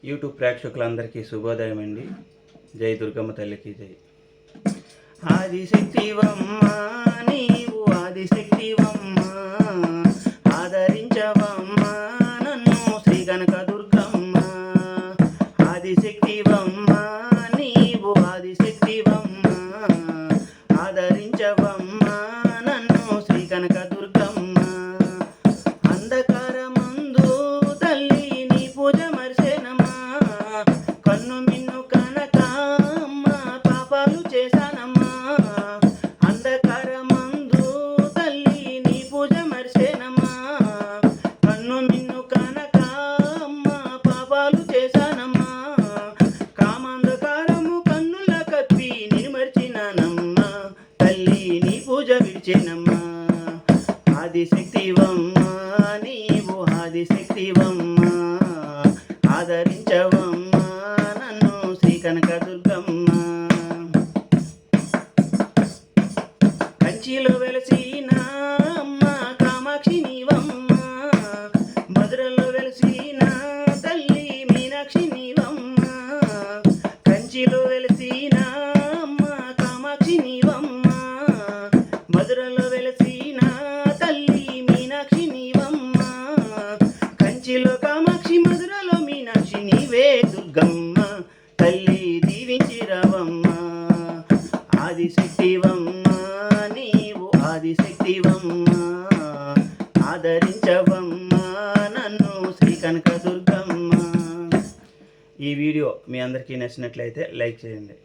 YouTube ప్రేక్షకులందరికీ శుభోదయం అండి. జై దుర్గమ్మ తల్లికి జై. ఆదిశక్తివమ్మ నీవు ఆదిశక్తివమ్మ, ఆదరించవమ్మ నన్ను శ్రీ కనక దుర్గమ్మ. ఆదిశక్తివమ్మ నీవు ఆదిశక్తివమ్మ, ఆదరించవమ్మ నన్ను శ్రీ కనక దుర్గమ్మ. అంధకారమందు తల్లి నీ పూజ మర్చెనమ్మా, కన్ను మిన్ను కనక అమ్మ పాపాలు చేశానమ్మా. అంధకారమందు తల్లి నీ పూజ మర్చెనమ్మా, కన్ను మిన్ను కనక అమ్మ పాపాలు చేశానమ్మా. కామాంధకారము కన్నుల కప్పి నిన్ను మర్చినానమ్మా, తల్లి నీ పూజ విడిచెనమ్మా. ఆదిశక్తివమ్మ నీవు ఆదిశక్తివమ్మ, ఆదరించవమ్మ నన్ను శ్రీ కనక దుర్గమ్మ. కంచిలో వెలసిన అమ్మ కామాక్షి నీవమ్మ, మధురలో వెలసిన తల్లి మీనాక్షి నీవమ్మ. కంచిలో వెలసిన అమ్మ కామాక్షి నీవమ్మ, మధురలో వెలసిన తల్లి మీనాక్షి నీవమ్మ. కంచిలో కామాక్షి, మధురలో మీనాక్షి నీవే దుర్గమ్మ, తల్లి దీవించిరవమ్మ. ఆదిశక్తివమ్మ నీవు ఆదిశక్తివమ్మ, ఆదరించవమ్మ నన్ను శ్రీ కనక దుర్గమ్మ. ఈ వీడియో మీ అందరికీ నచ్చినట్లయితే లైక్ చేయండి.